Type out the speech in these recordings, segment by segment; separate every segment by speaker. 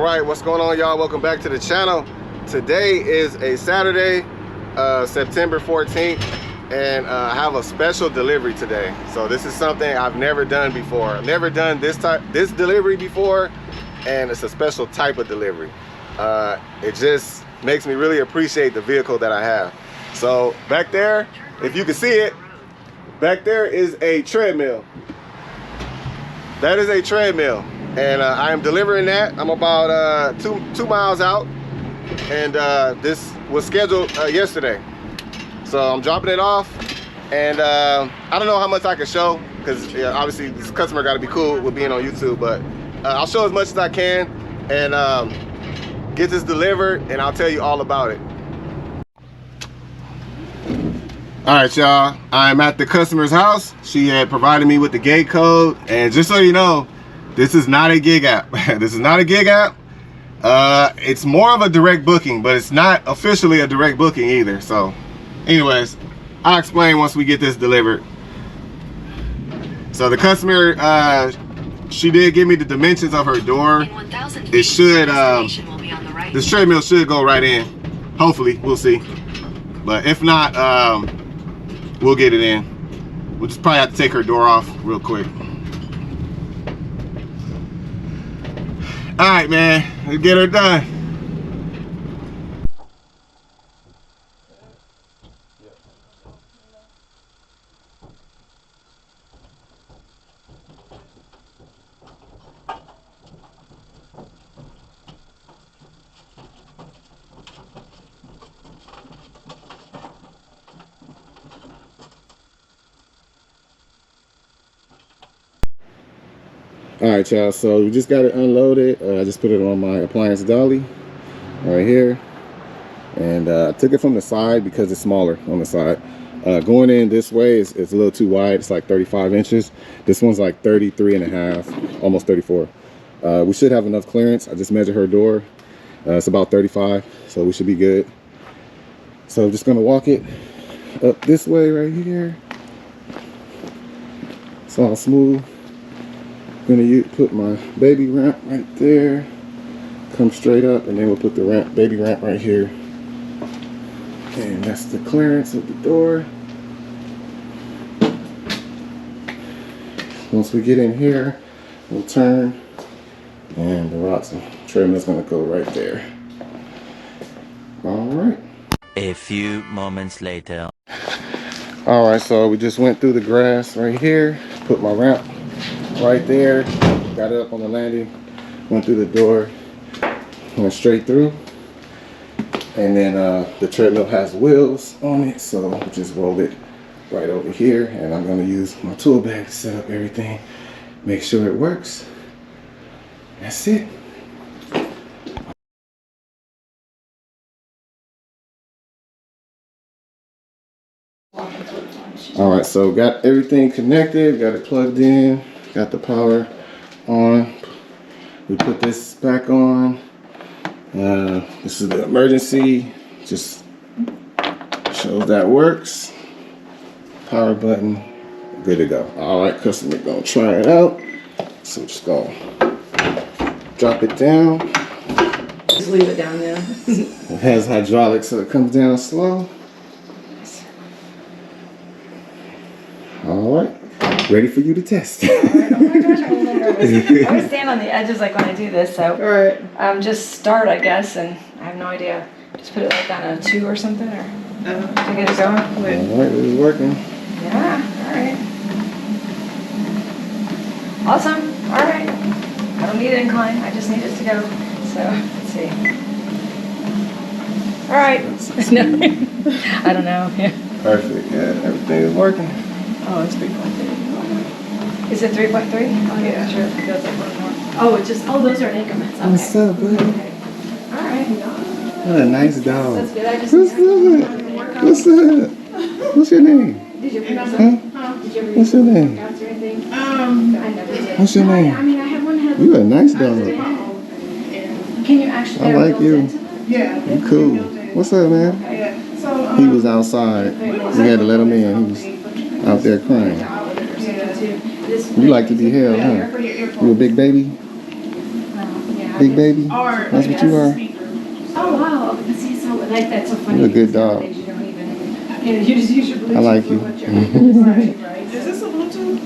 Speaker 1: right, what's going on, y'all? Welcome back to the channel. Today is a Saturday, September 14th, and I have a special delivery today. So this is something I've never done before. I've never done this delivery before, and it's a special type of delivery. It just makes me really appreciate the vehicle that I have. So back there, if you can see it, back there is a treadmill. That is a treadmill. And I am delivering that. I'm about 2 miles out, and this was scheduled yesterday. So I'm dropping it off, and I don't know how much I can show, because obviously this customer got to be cool with being on YouTube, but I'll show as much as I can and get this delivered, and I'll tell you all about it. All right, y'all, I'm at the customer's house. She had provided me with the gate code, and just so you know, this is not a gig app. This is not a gig app. It's more of a direct booking, but it's not officially a direct booking either. So anyways, I'll explain once we get this delivered. So the customer, she did give me the dimensions of her door. It should, this treadmill should go right in. Hopefully, we'll see. But if not, we'll get it in. We'll just probably have to take her door off real quick. All right, man, let's get her done. All right, y'all, so we just got it unloaded. I just put it on my appliance dolly right here, and I took it from the side because it's smaller on the side. Going in this way is a little too wide. It's like 35 inches. This one's like 33 and a half, almost 34. We should have enough clearance. I just measured her door. It's about 35, so we should be good. So I'm just gonna walk it up this way right here. It's all smooth. I'm gonna put my baby ramp right there, come straight up, and then we'll put the baby ramp right here. And that's the clearance of the door. Once we get in here, we'll turn, and the rocks and treadmill's gonna go right there. All right.
Speaker 2: A few moments later.
Speaker 1: All right, so we just went through the grass right here, put my ramp right there, got it up on the landing, went through the door, went straight through, and then the treadmill has wheels on it, so we just rolled it right over here, and I'm going to use my tool bag to set up everything, make sure it works. That's it. All right, so got everything connected, got it plugged in, got the power on. We put this back on. This is the emergency, just shows that works. Power button, good to go. All right, customer gonna try it out. So just gonna drop it down.
Speaker 3: Just leave it down there.
Speaker 1: It has hydraulics, so it comes down slow. All right, ready for you to test.
Speaker 3: All right. Oh my gosh, I'm a little nervous. I always stand on the edges like when I do this, so.
Speaker 4: Right.
Speaker 3: Just start, I guess, and I have no idea. Just put it like on a 2 or something, or to get it going.
Speaker 1: All right, this is working.
Speaker 3: Yeah, all right. Awesome, all right. I don't need an incline, I just need it to go. So, let's see. All right. No, I don't know. Yeah.
Speaker 1: Perfect, yeah, everything is working.
Speaker 4: Oh, it's 3.3.
Speaker 3: Is it 3.3? Oh,
Speaker 4: Yeah.
Speaker 3: Sure, it goes up one more.
Speaker 4: Oh, it just, oh, those are increments. Okay.
Speaker 1: What's up, buddy?
Speaker 3: Okay. All right.
Speaker 1: What a nice dog.
Speaker 3: That's good. I just
Speaker 1: What's up? What's up? What's your name?
Speaker 3: Did you ever
Speaker 1: Huh?
Speaker 3: Did you ever
Speaker 1: What's your name?
Speaker 3: workouts or anything?
Speaker 4: I
Speaker 3: never did.
Speaker 1: What's your
Speaker 3: I
Speaker 1: name?
Speaker 3: mean, I have one head.
Speaker 1: You a nice dog.
Speaker 3: Can you actually?
Speaker 1: I like you.
Speaker 4: Yeah.
Speaker 1: You cool. What's up, man?
Speaker 4: Yeah. So,
Speaker 1: He was outside. We had to let him in. He was out there crying. You like to be held, huh? You a big baby?
Speaker 3: Yeah.
Speaker 1: Big baby?
Speaker 4: Or
Speaker 1: That's what you are?
Speaker 4: oh wow, see, so like that's so funny.
Speaker 1: You're a good dog.
Speaker 4: Nowadays you don't even, you just use your Bluetooth.
Speaker 1: I like you.
Speaker 4: Right. Is this a Bluetooth?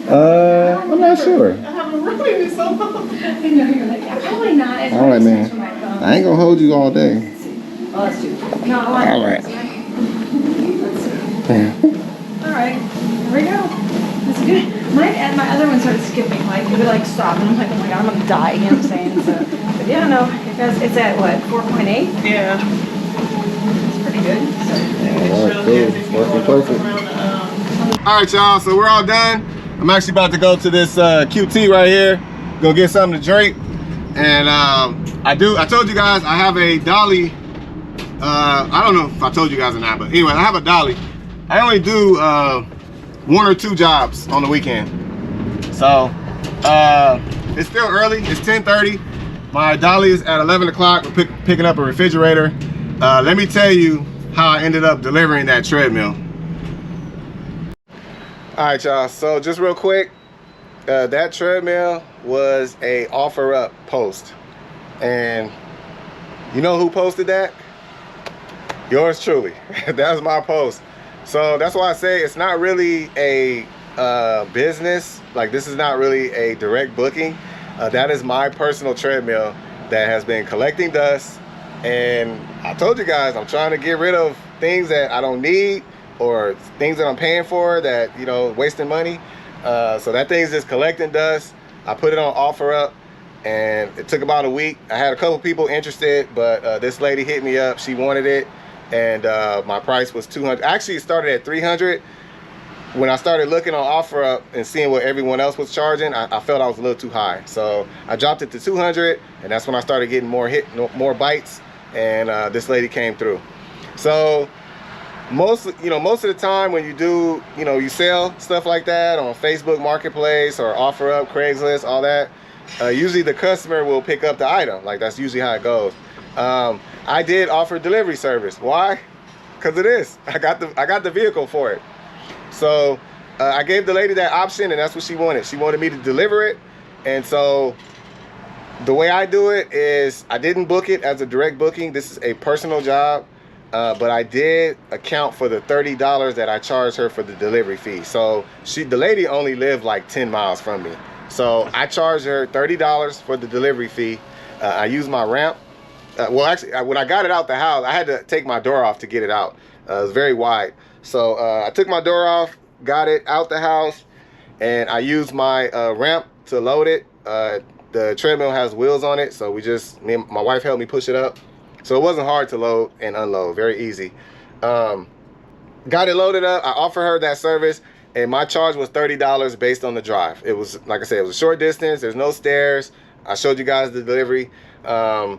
Speaker 1: I'm not sure.
Speaker 4: I haven't really been so long. I know you're like, yeah, probably not. It's
Speaker 1: All right, man.
Speaker 4: for my phone.
Speaker 1: I ain't gonna hold you all day.
Speaker 4: Oh, that's too. No, I want.
Speaker 1: All right.
Speaker 4: Let's see. All right, here we go. That's good. My other one started skipping. Like it would like stop, and I'm like, oh my god, I'm gonna die. You know what I'm saying? So, but yeah, no, it's at what 4.8. Yeah. It's pretty good. So.
Speaker 1: All right, cool. Working perfect. All right, y'all. So we're all done. I'm actually about to go to this QT right here. Go get something to drink. And I told you guys I have a dolly. I don't know if I told you guys or not, but anyway, I have a dolly. I only do 1 or 2 jobs on the weekend. So it's still early. It's 10:30. My dolly is at 11 o'clock. We're picking up a refrigerator. Let me tell you how I ended up delivering that treadmill. All right, y'all. So just real quick, that treadmill was a offer up post. And you know who posted that? Yours truly. That was my post. So that's why I say it's not really a business. Like, this is not really a direct booking. That is my personal treadmill that has been collecting dust. And I told you guys, I'm trying to get rid of things that I don't need or things that I'm paying for that, you know, wasting money. So that thing's just collecting dust. I put it on offer up and it took about a week. I had a couple people interested, but this lady hit me up. She wanted it. And my price was $200. Actually, it started at $300. When I started looking on OfferUp and seeing what everyone else was charging, I felt I was a little too high. So I dropped it to $200, and that's when I started getting more bites. And this lady came through. So most of the time when you do, you sell stuff like that on Facebook Marketplace or OfferUp, Craigslist, all that, usually the customer will pick up the item. Like, that's usually how it goes. I did offer delivery service. Why? Because of this. I got the vehicle for it. So I gave the lady that option, and that's what she wanted. She wanted me to deliver it. And so the way I do it is I didn't book it as a direct booking. This is a personal job. But I did account for the $30 that I charged her for the delivery fee. So the lady only lived like 10 miles from me. So I charged her $30 for the delivery fee. I used my ramp. Well, actually, when I got it out the house, I had to take my door off to get it out. It was very wide. So I took my door off, got it out the house, and I used my ramp to load it. The treadmill has wheels on it, so me and my wife helped me push it up. So it wasn't hard to load and unload, very easy. Got it loaded up. I offered her that service, and my charge was $30 based on the drive. It was, like I said, it was a short distance. There's no stairs. I showed you guys the delivery. That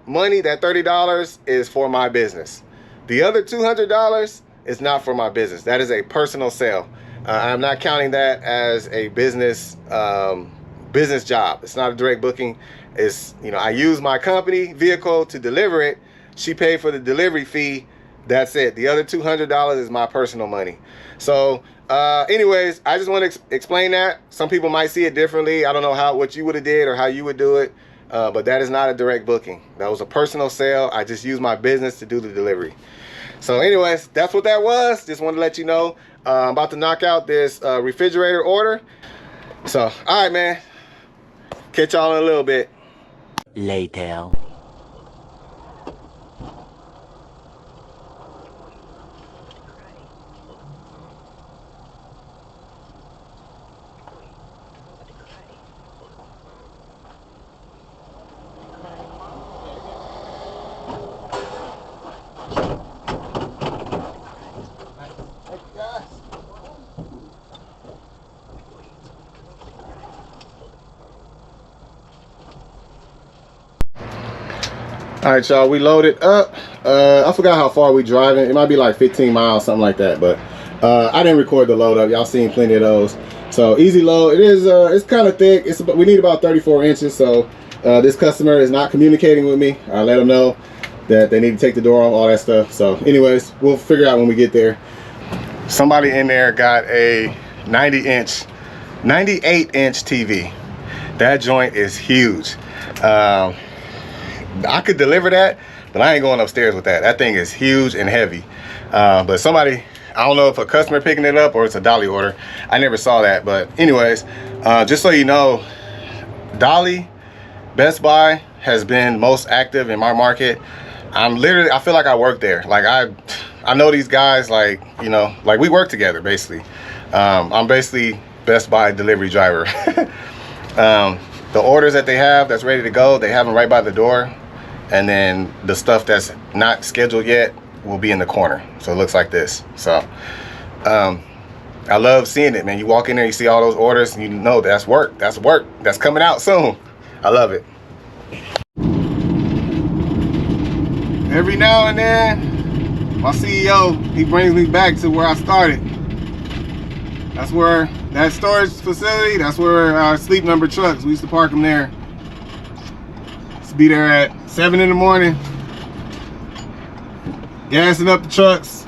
Speaker 1: money, that $30, is for my business. The other $200 is not for my business. That is a personal sale. I'm not counting that as a business job. It's not a direct booking. It's, I use my company vehicle to deliver it. She paid for the delivery fee. That's it. The other $200 is my personal money. So anyways, I just want to explain that. Some people might see it differently. I don't know what you would have did or how you would do it, but that is not a direct booking. That was a personal sale. I just used my business to do the delivery. So anyways, that's what that was. Just wanted to let you know. I'm about to knock out this refrigerator order. So, all right, man. Catch y'all in a little bit.
Speaker 2: Later.
Speaker 1: All right, y'all, we loaded up. I forgot how far we driving. It might be like 15 miles, something like that, but I didn't record the load up. Y'all seen plenty of those. So easy load. It is, it's kind of thick. We need about 34 inches. So this customer is not communicating with me. I let them know that they need to take the door off, all that stuff. So anyways, we'll figure out when we get there. Somebody in there got a 98-inch TV. That joint is huge. I could deliver that, but I ain't going upstairs with that. That thing is huge and heavy. But somebody, I don't know if a customer picking it up or it's a dolly order. I never saw that, but anyways, just so you know, dolly, Best Buy has been most active in my market. I feel like I work there. Like I know these guys, like, you know, like we work together basically. I'm basically Best Buy delivery driver. The orders that they have that's ready to go, they have them right by the door. And then the stuff that's not scheduled yet will be in the corner. So it looks like this. So I love seeing it, man. You walk in there, you see all those orders, and you know that's work. That's work. That's coming out soon. I love it. Every now and then, my CEO, he brings me back to where I started. That's where, that storage facility, that's where our sleep number trucks, we used to park them there. Used to be there at 7 in the morning, gassing up the trucks,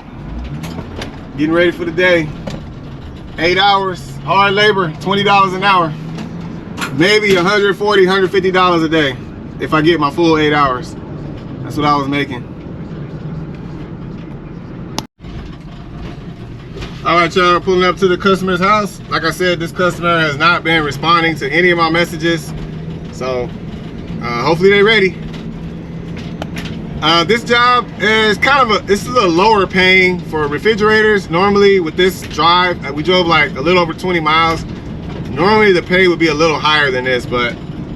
Speaker 1: getting ready for the day. 8 hours, hard labor, $20 an hour. Maybe $140, $150 a day if I get my full 8 hours. That's what I was making. All right, y'all, pulling up to the customer's house. Like I said, this customer has not been responding to any of my messages. So hopefully they're ready. This job is this is a little lower paying for refrigerators. Normally with this drive, we drove like a little over 20 miles. Normally the pay would be a little higher than this, but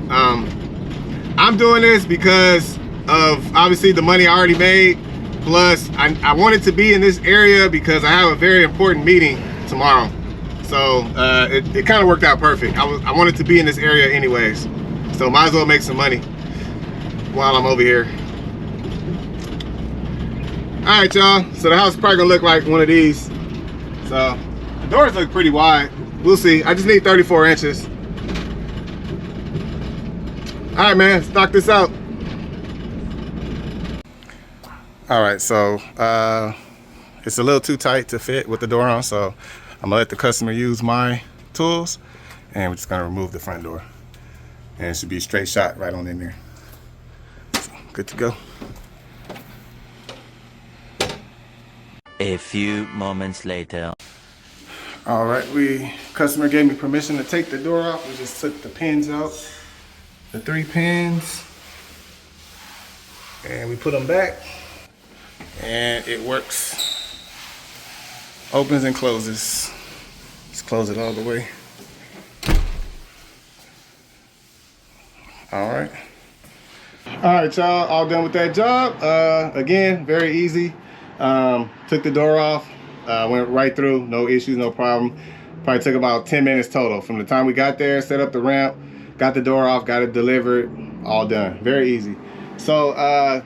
Speaker 1: I'm doing this because of obviously the money I already made. Plus I wanted to be in this area because I have a very important meeting tomorrow. So it kind of worked out perfect. I wanted to be in this area anyways. So might as well make some money while I'm over here. All right, y'all, so the house is probably gonna look like one of these. So the doors look pretty wide. We'll see. I just need 34 inches. All right, man, let's knock this out. All right, so it's a little too tight to fit with the door on, so I'm gonna let the customer use my tools, and we're just gonna remove the front door. And it should be a straight shot right on in there. So, good to go.
Speaker 2: A few moments later.
Speaker 1: All right, customer gave me permission to take the door off. We just took the pins out, the 3 pins, and we put them back, and it works. Opens and closes. Let's close it all the way. All right. All right, y'all, all done with that job. Again, very easy. Took the door off, went right through, no issues, no problem. Probably took about 10 minutes total from the time we got there, set up the ramp, got the door off, got it delivered, all done. Very easy. So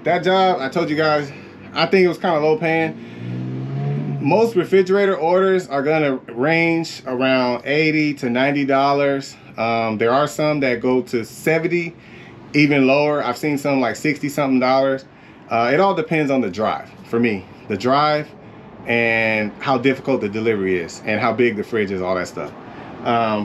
Speaker 1: that job, I told you guys, I think it was kind of low paying. Most refrigerator orders are gonna range around $80 to $90. There are some that go to $70, even lower. I've seen some like $60 something. It all depends on the drive for me. The drive and how difficult the delivery is and how big the fridge is, all that stuff.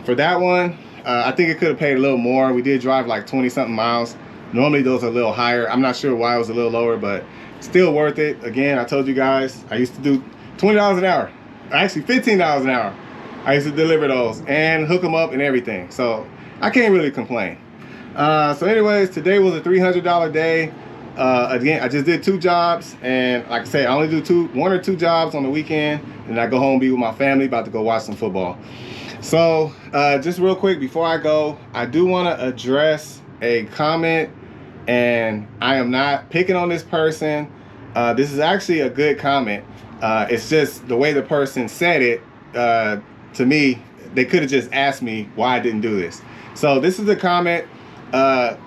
Speaker 1: For that one, I think it could have paid a little more. We did drive like 20 something miles. Normally those are a little higher. I'm not sure why it was a little lower, but still worth it. Again, I told you guys, I used to do $20 an hour. Actually $15 an hour. I used to deliver those and hook them up and everything. So I can't really complain. So anyways, today was a $300 day. Again, I just did 2 jobs, and like I say, I only do 1 or 2 jobs on the weekend, and I go home, be with my family, about to go watch some football. So just real quick before I go, I do want to address a comment, and I am not picking on this person. This is actually a good comment. It's just the way the person said it. To me, they could have just asked me why I didn't do this. So this is a comment.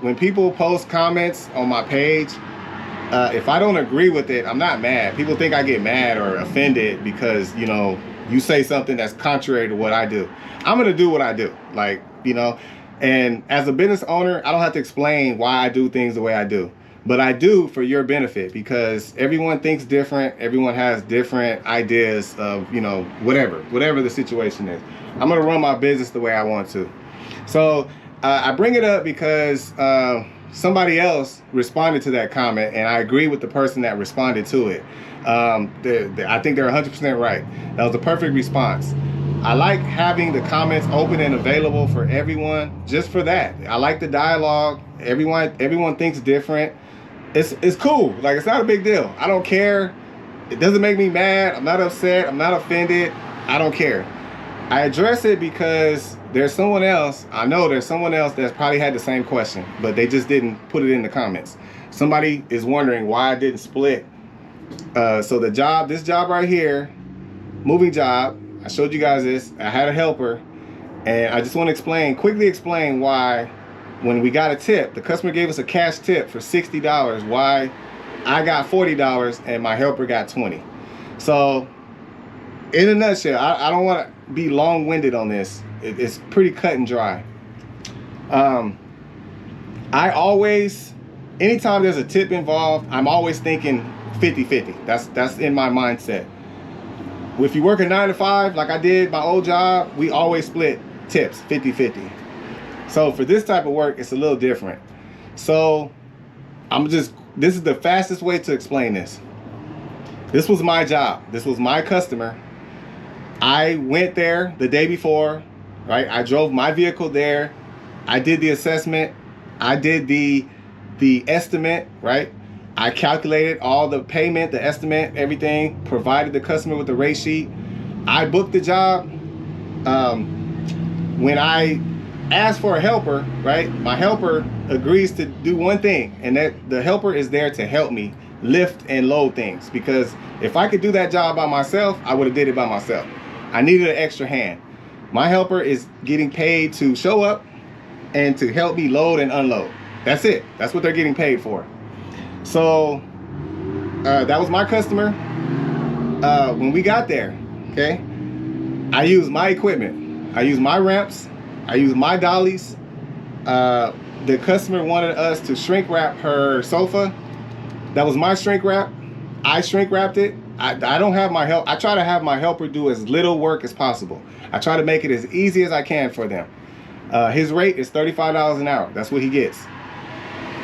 Speaker 1: When people post comments on my page, if I don't agree with it, I'm not mad. People think I get mad or offended because, you know, you say something that's contrary to what I do. I'm gonna do what I do, like, you know, and as a business owner, I don't have to explain why I do things the way I do, but I do for your benefit, because everyone thinks different. Everyone has different ideas of, you know, whatever the situation is. I'm gonna run my business the way I want to. So I bring it up because somebody else responded to that comment, and I agree with the person that responded to it. I think they're 100% right. That was a perfect response. I like having the comments open and available for everyone, just for that. I like the dialogue. Everyone thinks different. It's cool. Like, it's not a big deal. I don't care. It doesn't make me mad. I'm not upset. I'm not offended. I don't care. I address it because there's someone else. I know there's someone else that's probably had the same question, but they just didn't put it in the comments. Somebody is wondering why I didn't split. So this job right here, moving job, I showed you guys this. I had a helper, and I just want to quickly explain why when we got a tip, the customer gave us a cash tip for $60, why I got $40 and my helper got $20. So in a nutshell, I don't want to be long-winded on this. It's pretty cut and dry. I always, anytime there's a tip involved, I'm always thinking 50-50. That's in my mindset. If you work a 9 to 5, like I did my old job, we always split tips 50-50. So for this type of work, it's a little different. So this is the fastest way to explain this. This was my job. This was my customer. I went there the day before, right? I drove my vehicle there. I did the assessment. I did the estimate, right? I calculated all the payment, the estimate, everything, provided the customer with the rate sheet. I booked the job. When I asked for a helper, right, my helper agrees to do one thing, and that the helper is there to help me lift and load things, because if I could do that job by myself, I would have did it by myself. I needed an extra hand. My helper is getting paid to show up and to help me load and unload. That's it. That's what they're getting paid for. So that was my customer. When we got there, okay, I used my equipment. I used my ramps. I used my dollies. The customer wanted us to shrink wrap her sofa. That was my shrink wrap. I shrink wrapped it. I don't have my help. I try to have my helper do as little work as possible. I try to make it as easy as I can for them. His rate is $35 an hour. That's what he gets.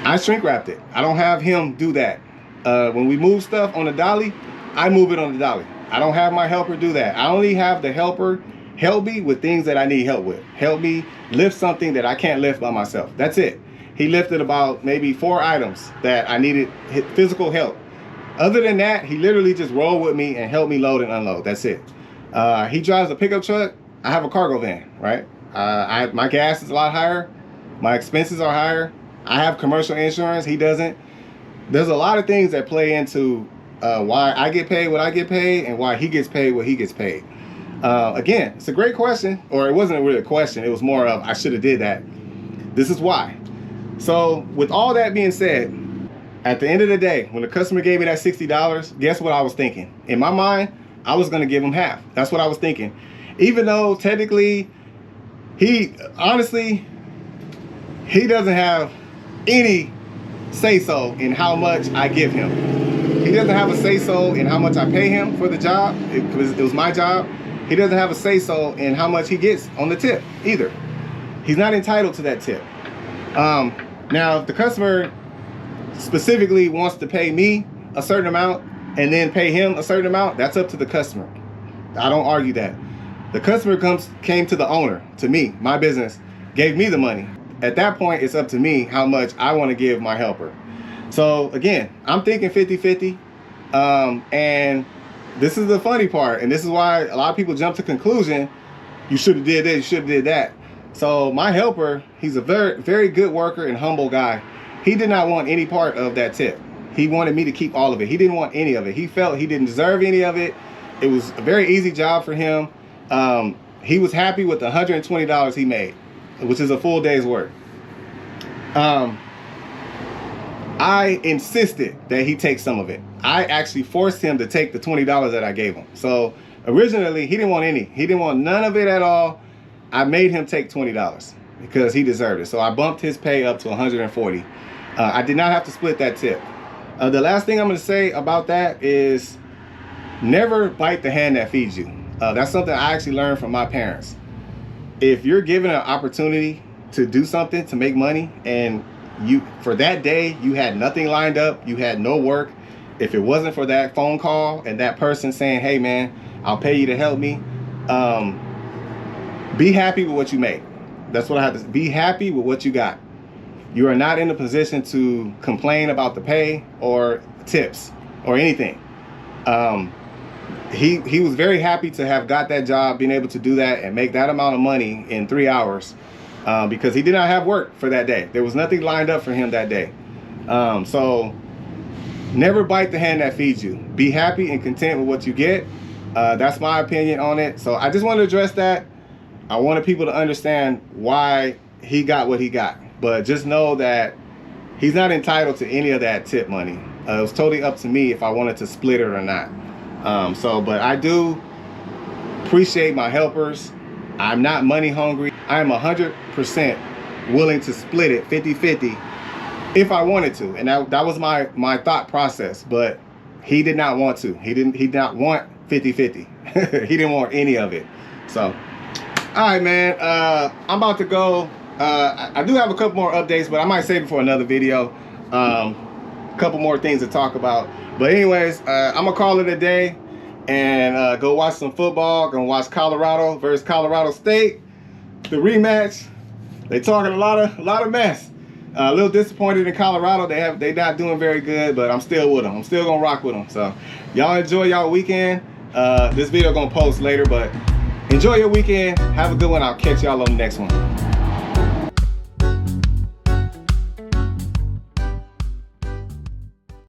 Speaker 1: I shrink wrapped it. I don't have him do that. When we move stuff on the dolly, I move it on the dolly. I don't have my helper do that. I only have the helper help me with things that I need help with. Help me lift something that I can't lift by myself. That's it. He lifted about maybe 4 items that I needed physical help. Other than that, he literally just rolled with me and helped me load and unload. That's it. He drives a pickup truck. I have a cargo van, right? My gas is a lot higher. My expenses are higher. I have commercial insurance. He doesn't. There's a lot of things that play into why I get paid what I get paid and why he gets paid what he gets paid. Again, it's a great question, or it wasn't really a question. It was more of, I should have did that. This is why. So with all that being said, at the end of the day, when the customer gave me that $60, guess what I was thinking? In my mind, I was going to give him half. That's what I was thinking. Even though technically, he doesn't have any say-so in how much I give him. He doesn't have a say-so in how much I pay him for the job. It was my job. He doesn't have a say-so in how much he gets on the tip either. He's not entitled to that tip. Now, if the customer specifically wants to pay me a certain amount and then pay him a certain amount, that's up to the customer. I don't argue that. The customer came to the owner, to me, my business, gave me the money. At that point, it's up to me how much I want to give my helper. So again, I'm thinking 50-50. And this is the funny part, and this is why a lot of people jump to conclusion, you should have did this, you should have did that. So my helper, he's a very, very good worker and humble guy. He did not want any part of that tip. He wanted me to keep all of it. He didn't want any of it. He felt he didn't deserve any of it. It was a very easy job for him. He was happy with the $120 he made, which is a full day's work. I insisted that he take some of it. I actually forced him to take the $20 that I gave him. So originally, he didn't want any. He didn't want none of it at all. I made him take $20 because he deserved it. So I bumped his pay up to $140. I did not have to split that tip. The last thing I'm going to say about that is never bite the hand that feeds you. That's something I actually learned from my parents. If you're given an opportunity to do something, to make money, and you, for that day, you had nothing lined up, you had no work. If it wasn't for that phone call and that person saying, hey man, I'll pay you to help me, be happy with what you make. That's what I have to say. Be happy with what you got. You are not in a position to complain about the pay or tips or anything. He was very happy to have got that job, being able to do that and make that amount of money in 3 hours, because he did not have work for that day. There was nothing lined up for him that day. So never bite the hand that feeds you. Be happy and content with what you get. That's my opinion on it. So I just want to address that. I wanted people to understand why he got what he got. But just know that he's not entitled to any of that tip money. It was totally up to me if I wanted to split it or not. But I do appreciate my helpers. I'm not money hungry. I am 100% willing to split it 50-50 if I wanted to. And that was my thought process. But he did not want to. He did not want 50-50. He didn't want any of it. So, all right, man. I'm about to go. I do have a couple more updates, but I might save it for another video. A couple more things to talk about. But anyways, I'm gonna call it a day and go watch some football. Gonna watch Colorado versus Colorado State, the rematch. They talking a lot of mess. A little disappointed in Colorado. They not doing very good, but I'm still with them. I'm still gonna rock with them. So y'all enjoy y'all weekend. This video gonna post later, but enjoy your weekend. Have a good one. I'll catch y'all on the next one.